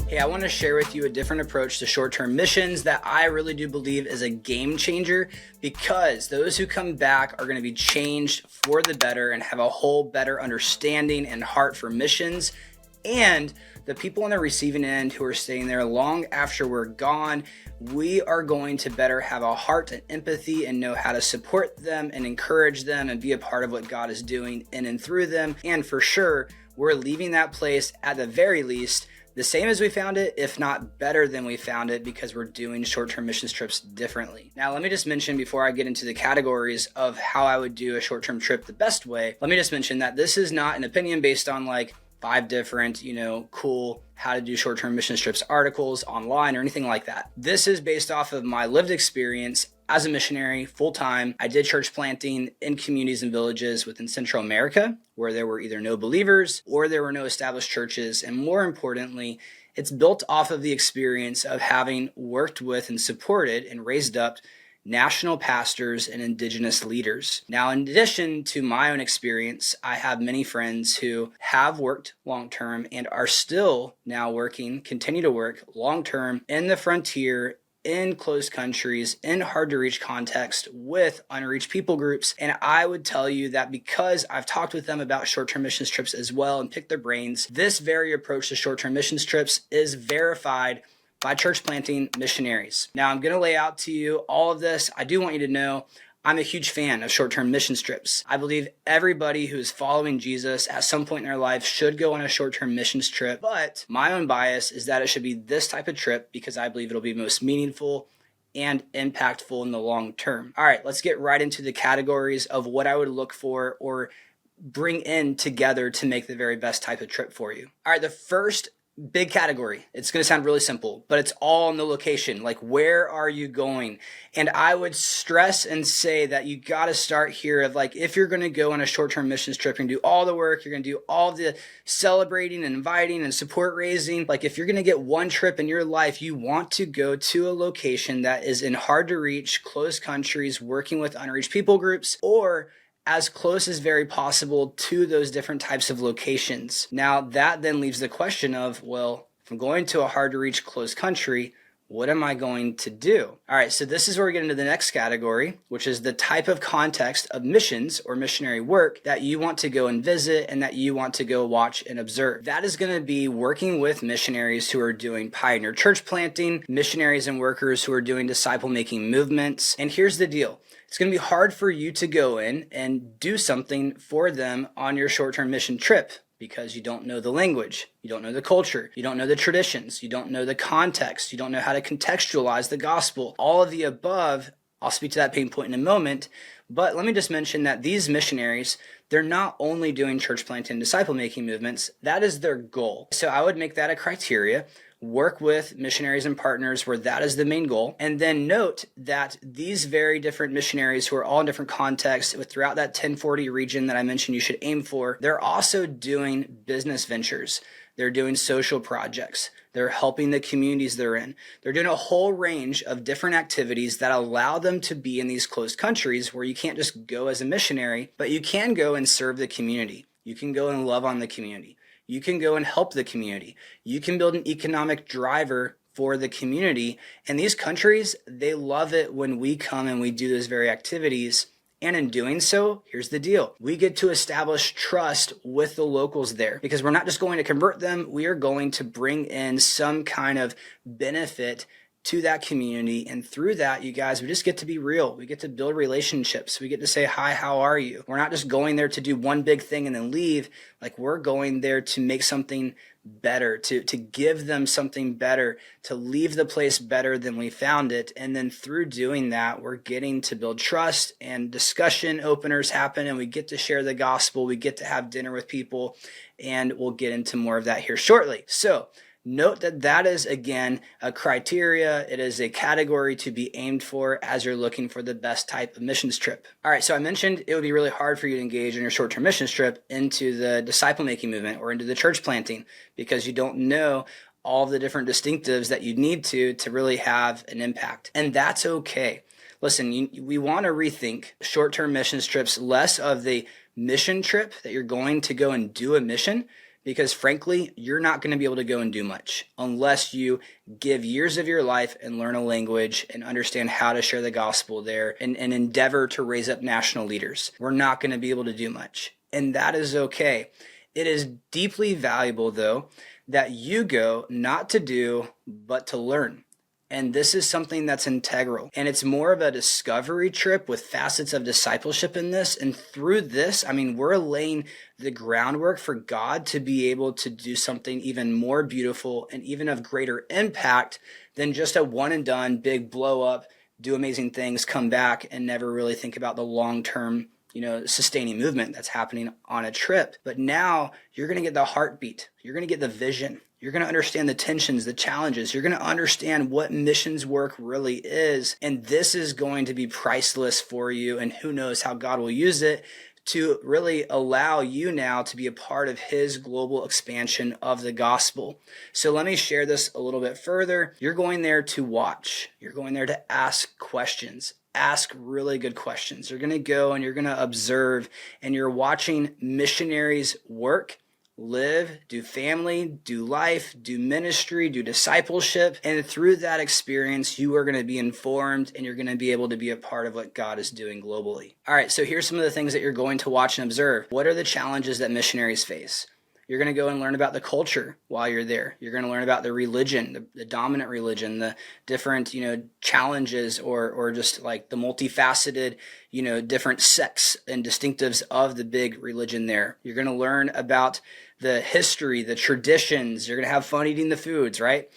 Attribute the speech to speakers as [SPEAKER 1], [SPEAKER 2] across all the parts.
[SPEAKER 1] Hey, I want to share with you a different approach to short-term missions that I really do believe is a game changer, because those who come back are going to be changed for the better and have a whole better understanding and heart for missions. And the people on the receiving end who are staying there long after we're gone, we are going to better have a heart and empathy and know how to support them and encourage them and be a part of what God is doing in and through them. And for sure, we're leaving that place at the very least the same as we found it, if not better than we found it, because we're doing short-term missions trips differently. Now, let me just mention before I get into the categories of how I would do a short-term trip the best way, let me just mention that this is not an opinion based on like 5 different, cool how to do short-term missions trips articles online or anything like that. This is based off of my lived experience as a missionary full-time. I did church planting in communities and villages within Central America where there were either no believers or there were no established churches. And more importantly, it's built off of the experience of having worked with and supported and raised up national pastors and indigenous leaders. Now, in addition to my own experience, I have many friends who have worked long-term and are still now continue to work long-term in the frontier, in closed countries, in hard-to-reach context with unreached people groups. And I would tell you that because I've talked with them about short-term missions trips as well and picked their brains, this very approach to short-term missions trips is verified by church planting missionaries. Now, I'm going to lay out to you all of this. I do want you to know I'm a huge fan of short-term missions trips. I believe everybody who is following Jesus at some point in their life should go on a short-term missions trip. But my own bias is that it should be this type of trip because I believe it'll be most meaningful and impactful in the long term. All right, let's get right into the categories of what I would look for or bring in together to make the very best type of trip for you. All right, the first big category. It's going to sound really simple, but it's all in the location. Like, where are you going? And I would stress and say that you got to start here of like, if you're going to go on a short-term missions trip, you're going to do all the work, you're going to do all the celebrating and inviting and support raising. Like, if you're going to get one trip in your life, you want to go to a location that is in hard to reach, closed countries, working with unreached people groups, or as close as very possible to those different types of locations. Now, that then leaves the question of, well, if I'm going to a hard-to-reach closed country, what am I going to do? All right, so this is where we get into the next category, which is the type of context of missions or missionary work that you want to go and visit and that you want to go watch and observe. That is going to be working with missionaries who are doing pioneer church planting, missionaries and workers who are doing disciple-making movements. And here's the deal. It's going to be hard for you to go in and do something for them on your short-term mission trip because you don't know the language, you don't know the culture, you don't know the traditions, you don't know the context, you don't know how to contextualize the gospel. All of the above, I'll speak to that pain point in a moment, but let me just mention that these missionaries, they're not only doing church planting and disciple-making movements, that is their goal. So I would make that a criteria. Work with missionaries and partners where that is the main goal. And then note that these very different missionaries who are all in different contexts throughout that 1040 region that I mentioned you should aim for, they're also doing business ventures. They're doing social projects. They're helping the communities they're in. They're doing a whole range of different activities that allow them to be in these closed countries where you can't just go as a missionary, but you can go and serve the community. You can go and love on the community. You can go and help the community. You can build an economic driver for the community. And these countries, they love it when we come and we do those very activities. And in doing so, here's the deal. We get to establish trust with the locals there because we're not just going to convert them. We are going to bring in some kind of benefit to that community. And through that, you guys, we just get to be real. We get to build relationships. We get to say, hi, how are you? We're not just going there to do one big thing and then leave. Like, we're going there to make something better, to give them something better, to leave the place better than we found it. And then through doing that, we're getting to build trust and discussion openers happen. And we get to share the gospel. We get to have dinner with people. And we'll get into more of that here shortly. So note that that is, again, a criteria. It is a category to be aimed for as you're looking for the best type of missions trip. All right, so I mentioned it would be really hard for you to engage in your short-term missions trip into the disciple-making movement or into the church planting because you don't know all of the different distinctives that you need to really have an impact. And that's okay. Listen, we want to rethink short-term missions trips less of the mission trip that you're going to go and do a mission, because frankly, you're not going to be able to go and do much unless you give years of your life and learn a language and understand how to share the gospel there and endeavor to raise up national leaders. We're not going to be able to do much, and that is okay. It is deeply valuable, though, that you go not to do, but to learn. And this is something that's integral. And it's more of a discovery trip with facets of discipleship in this. And through this, we're laying the groundwork for God to be able to do something even more beautiful and even of greater impact than just a one and done, big blow up, do amazing things, come back, and never really think about the long-term sustaining movement that's happening on a trip. But now you're going to get the heartbeat. You're going to get the vision. You're going to understand the tensions, the challenges. You're going to understand what missions work really is. And this is going to be priceless for you. And who knows how God will use it to really allow you now to be a part of his global expansion of the gospel. So let me share this a little bit further. You're going there to watch. You're going there to ask questions. Ask really good questions. You're going to go and you're going to observe, and you're watching missionaries work, live, do family, do life, do ministry, do discipleship. And through that experience, you are going to be informed and you're going to be able to be a part of what God is doing globally. All right, so here's some of the things that you're going to watch and observe. What are the challenges that missionaries face? You're going to go and learn about the culture while you're there. You're going to learn about the religion, the dominant religion, the different, challenges or just like the multifaceted, different sects and distinctives of the big religion there. You're going to learn about the history, the traditions. You're going to have fun eating the foods, right?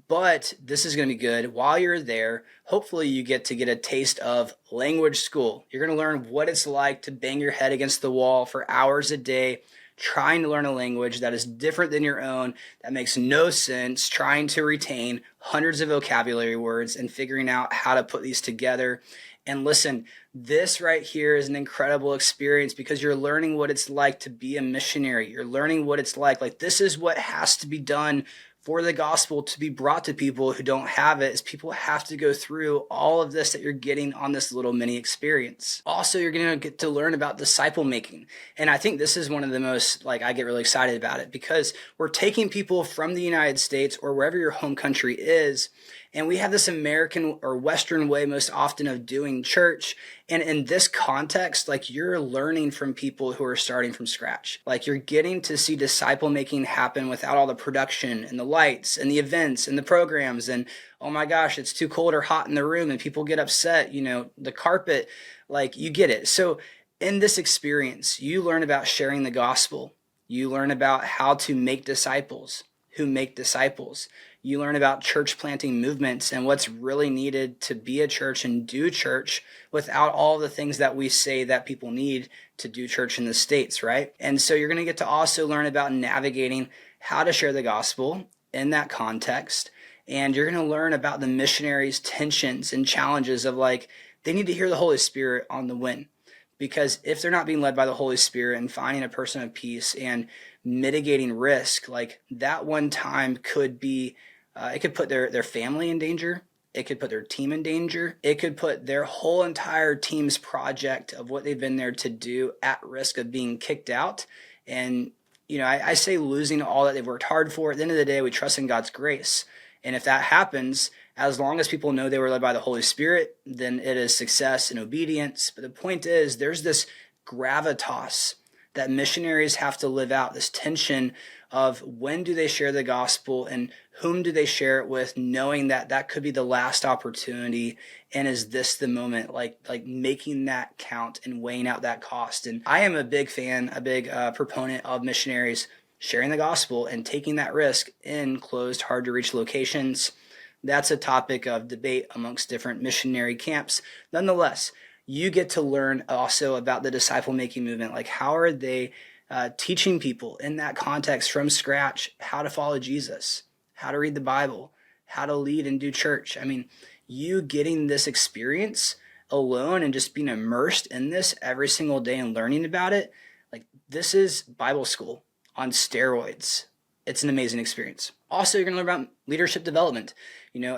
[SPEAKER 1] But this is going to be good. While you're there, hopefully you get to get a taste of language school. You're going to learn what it's like to bang your head against the wall for hours a day, trying to learn a language that is different than your own, that makes no sense, trying to retain hundreds of vocabulary words and figuring out how to put these together. And listen, this right here is an incredible experience because you're learning what it's like to be a missionary. You're learning what it's like this is what has to be done for the gospel to be brought to people who don't have it, is people have to go through all of this that you're getting on this little mini experience. Also, you're going to get to learn about disciple making. And I think this is one of the most, I get really excited about it because we're taking people from the United States or wherever your home country is, and we have this American or Western way most often of doing church. And in this context, you're learning from people who are starting from scratch. You're getting to see disciple making happen without all the production and the lights and the events and the programs. And oh my gosh, it's too cold or hot in the room and people get upset, the carpet, you get it. So in this experience, you learn about sharing the gospel. You learn about how to make disciples who make disciples. You learn about church planting movements and what's really needed to be a church and do church without all the things that we say that people need to do church in the States, right? And so you're going to get to also learn about navigating how to share the gospel in that context. And you're going to learn about the missionaries' tensions and challenges of they need to hear the Holy Spirit on the win. Because if they're not being led by the Holy Spirit and finding a person of peace and mitigating risk, that one time could be, it could put their family in danger. It could put their team in danger. It could put their whole entire team's project of what they've been there to do at risk of being kicked out. And, I say losing all that they've worked hard for. At the end of the day, we trust in God's grace. And if that happens, as long as people know they were led by the Holy Spirit, then it is success and obedience. But the point is, there's this gravitas that missionaries have to live out, this tension of when do they share the gospel and whom do they share it with, knowing that that could be the last opportunity, and is this the moment, making that count and weighing out that cost. And I am a big fan, a big proponent of missionaries sharing the gospel and taking that risk in closed, hard to reach locations. That's a topic of debate amongst different missionary camps. Nonetheless, you get to learn also about the disciple making movement. How are they teaching people in that context from scratch how to follow Jesus, how to read the Bible, how to lead and do church. You getting this experience alone and just being immersed in this every single day and learning about it, this is Bible school on steroids. It's an amazing experience. Also, you're going to learn about leadership development.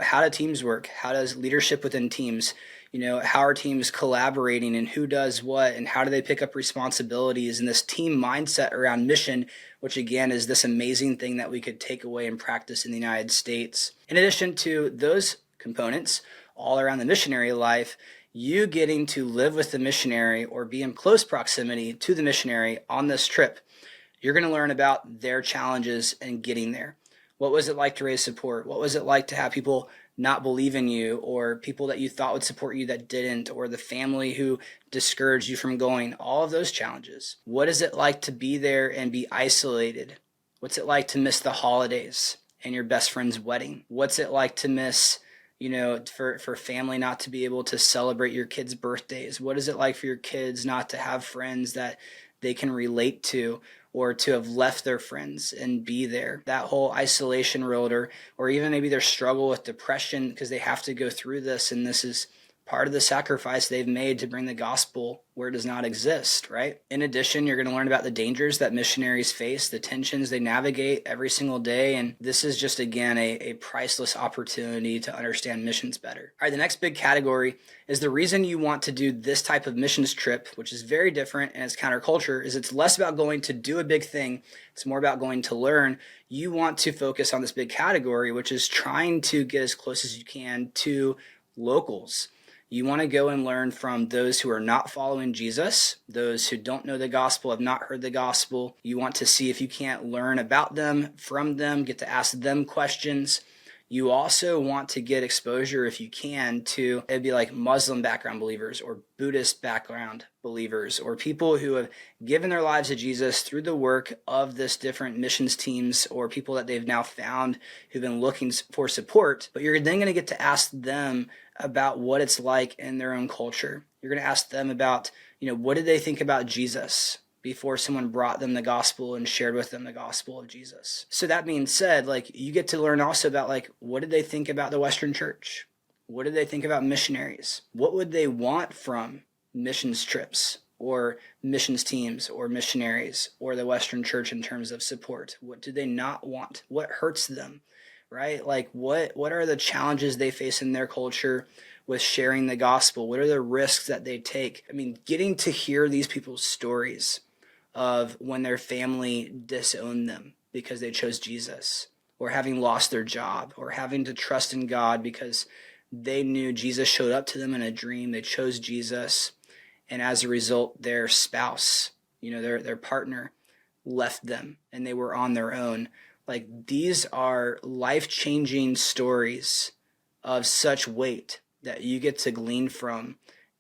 [SPEAKER 1] How do teams work? How does leadership within teams? How are teams collaborating and who does what and how do they pick up responsibilities and this team mindset around mission, which again is this amazing thing that we could take away and practice in the United States. In addition to those components, all around the missionary life, you getting to live with the missionary or be in close proximity to the missionary on this trip. You're going to learn about their challenges and getting there. What was it like to raise support? What was it like to have people not believe in you, or people that you thought would support you that didn't, or the family who discouraged you from going? All of those challenges. What is it like to be there and be isolated? What's it like to miss the holidays and your best friend's wedding? What's it like to miss, for family not to be able to celebrate your kids' birthdays? What is it like for your kids not to have friends that they can relate to, or to have left their friends and be there? That whole isolation road, or even maybe their struggle with depression because they have to go through this, and this is part of the sacrifice they've made to bring the gospel where it does not exist, right? In addition, you're going to learn about the dangers that missionaries face, the tensions they navigate every single day, and this is just, again, a priceless opportunity to understand missions better. All right, the next big category is the reason you want to do this type of missions trip, which is very different and it's counterculture, is it's less about going to do a big thing. It's more about going to learn. You want to focus on this big category, which is trying to get as close as you can to locals. You want to go and learn from those who are not following Jesus, those who don't know the gospel, have not heard the gospel. You want to see if you can't learn about them, from them, get to ask them questions. You also want to get exposure, if you can, to, it'd be like Muslim background believers or Buddhist background believers, or people who have given their lives to Jesus through the work of this different missions teams, or people that they've now found who've been looking for support. But you're then going to get to ask them about what it's like in their own culture. You're going to ask them about, what did they think about Jesus before someone brought them the gospel and shared with them the gospel of Jesus. So that being said, you get to learn also about what did they think about the Western church? What did they think about missionaries? What would they want from missions trips or missions teams or missionaries or the Western church in terms of support? What do they not want? What hurts them, right? What are the challenges they face in their culture with sharing the gospel? What are the risks that they take? Getting to hear these people's stories of when their family disowned them because they chose Jesus, or having lost their job, or having to trust in God because they knew Jesus showed up to them in a dream. They chose Jesus, and as a result, their spouse, their partner, left them, and they were on their own. These are life-changing stories of such weight that you get to glean from,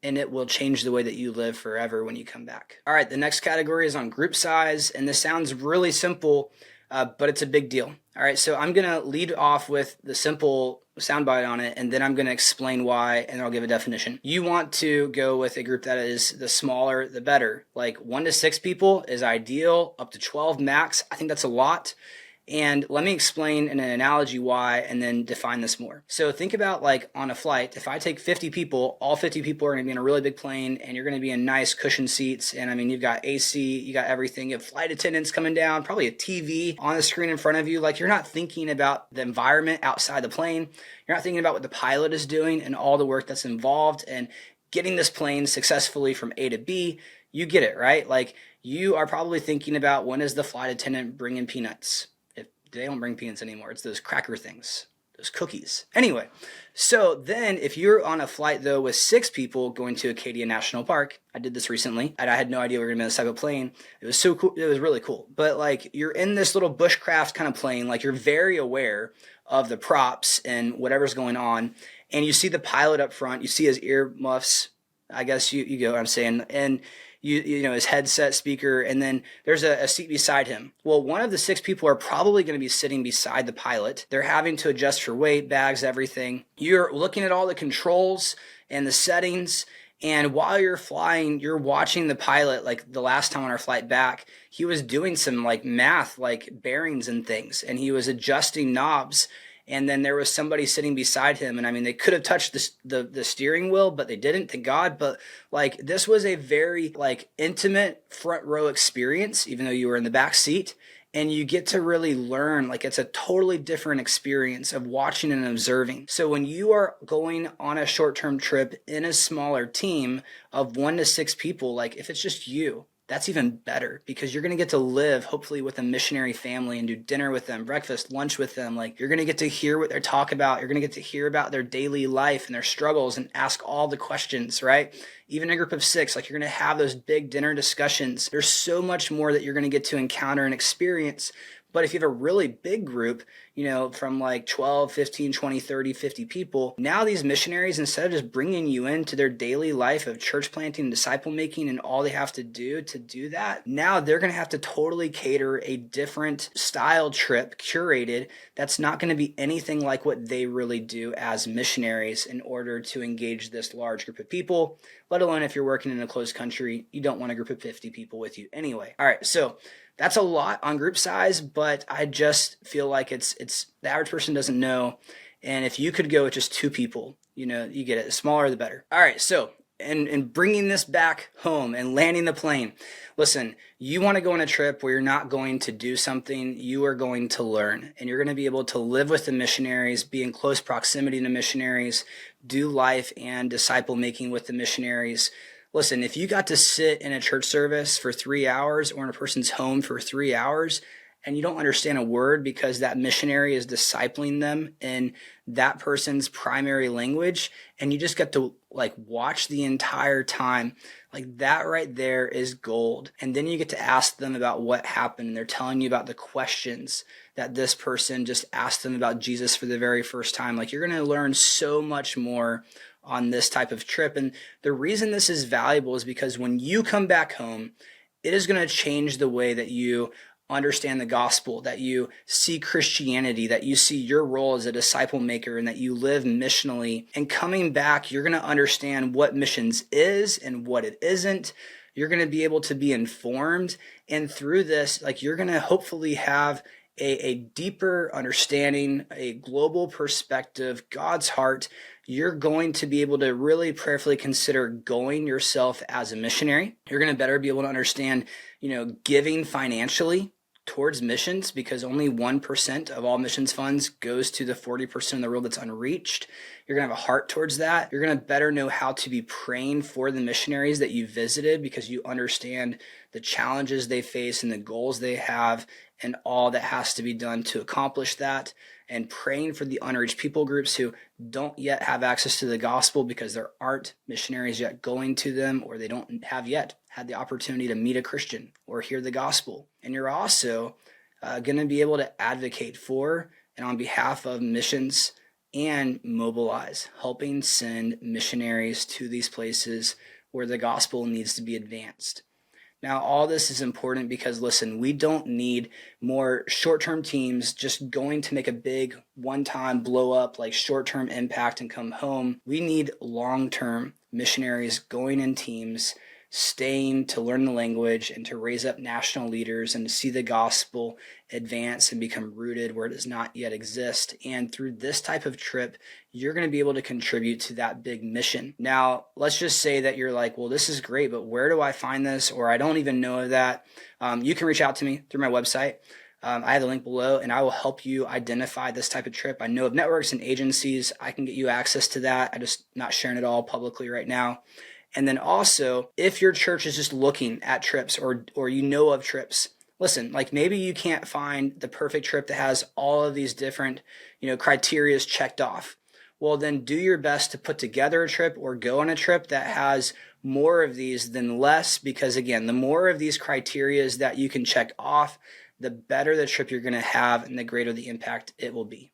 [SPEAKER 1] and it will change the way that you live forever when you come back. All right, the next category is on group size, and this sounds really simple, but it's a big deal. All right, so I'm going to lead off with the simple soundbite on it, and then I'm going to explain why, and I'll give a definition. You want to go with a group that is the smaller, the better. 1 to 6 people is ideal, up to 12 max. I think that's a lot. And let me explain in an analogy why, and then define this more. So think about on a flight, if I take 50 people, all 50 people are going to be in a really big plane, and you're going to be in nice cushioned seats. And you've got AC, you got everything. You have flight attendants coming down, probably a TV on the screen in front of you. You're not thinking about the environment outside the plane. You're not thinking about what the pilot is doing and all the work that's involved and getting this plane successfully from A to B. You get it, right? You are probably thinking about, when is the flight attendant bringing peanuts? They don't bring peanuts anymore. It's those cracker things, those cookies. Anyway, so then if you're on a flight, though, with 6 people going to Acadia National Park, I did this recently, and I had no idea we were going to be on this type of plane. It was so cool. It was really cool. But you're in this little bushcraft kind of plane, you're very aware of the props and whatever's going on, and you see the pilot up front. You see his ear muffs. I guess you get what I'm saying. And his headset speaker, and then there's a seat beside him. Well, one of the 6 people are probably going to be sitting beside the pilot. They're having to adjust for weight, bags, everything. You're looking at all the controls and the settings, and while you're flying, you're watching the pilot. The last time on our flight back, he was doing some math, bearings and things, and he was adjusting knobs. And then there was somebody sitting beside him, and they could have touched the steering wheel, but they didn't, thank God. But this was a very intimate front row experience, even though you were in the back seat. and you get to really learn. Like, it's a totally different experience of watching and observing. So when you are going on a short-term trip in a smaller team of 1 to 6 people, like if it's just you, that's even better, because you're going to get to live hopefully with a missionary family and do dinner with them, breakfast, lunch with them. Like, you're going to get to hear what they talk about. You're going to get to hear about their daily life and their struggles and ask all the questions, right? Even a group of 6, like, you're going to have those big dinner discussions. There's so much more that you're going to get to encounter and experience. But if you have a really big group, from like 12, 15, 20, 30, 50 people, now these missionaries, instead of just bringing you into their daily life of church planting and disciple making and all they have to do that, now they're going to have to totally cater a different style trip curated that's not going to be anything like what they really do as missionaries in order to engage this large group of people, let alone if you're working in a closed country, you don't want a group of 50 people with you anyway. All right, so that's a lot on group size, but I just feel like it's the average person doesn't know. And if you could go with just 2 people, you get it. The smaller, the better. All right, so and bringing this back home and landing the plane. Listen, you want to go on a trip where you're not going to do something, you are going to learn, and you're going to be able to live with the missionaries, be in close proximity to missionaries, do life and disciple making with the missionaries. Listen, if you got to sit in a church service for 3 hours or in a person's home for 3 hours and you don't understand a word because that missionary is discipling them in that person's primary language, and you just get to watch the entire time, like, that right there is gold. And then you get to ask them about what happened, and they're telling you about the questions that this person just asked them about Jesus for the very first time. Like, you're going to learn so much more on this type of trip. And the reason this is valuable is because when you come back home, it is going to change the way that you understand the gospel, that you see Christianity, that you see your role as a disciple maker, and that you live missionally. And coming back, you're going to understand what missions is and what it isn't. You're going to be able to be informed. And through this, you're going to hopefully have a deeper understanding, a global perspective, God's heart. You're going to be able to really prayerfully consider going yourself as a missionary. You're going to better be able to understand, giving financially towards missions, because only 1% of all missions funds goes to the 40% of the world that's unreached. You're going to have a heart towards that. You're going to better know how to be praying for the missionaries that you visited, because you understand the challenges they face and the goals they have and all that has to be done to accomplish that. And praying for the unreached people groups who don't yet have access to the gospel because there aren't missionaries yet going to them, or they don't have yet had the opportunity to meet a Christian or hear the gospel. And you're also going to be able to advocate for and on behalf of missions and mobilize, helping send missionaries to these places where the gospel needs to be advanced. Now, all this is important because, listen, we don't need more short-term teams just going to make a big one-time blow-up, short-term impact and come home. We need long-term missionaries going in teams, staying to learn the language and to raise up national leaders and to see the gospel advance and become rooted where it does not yet exist. And through this type of trip, you're going to be able to contribute to that big mission. Now, let's just say that you're like, well, this is great, but where do I find this? Or I don't even know of that. You can reach out to me through my website. I have the link below, and I will help you identify this type of trip. I know of networks and agencies. I can get you access to that. I'm just not sharing it all publicly right now. And then also, if your church is just looking at trips or you know of trips, listen, maybe you can't find the perfect trip that has all of these different, criteria checked off. Well, then do your best to put together a trip or go on a trip that has more of these than less, because again, the more of these criteria that you can check off, the better the trip you're going to have and the greater the impact it will be.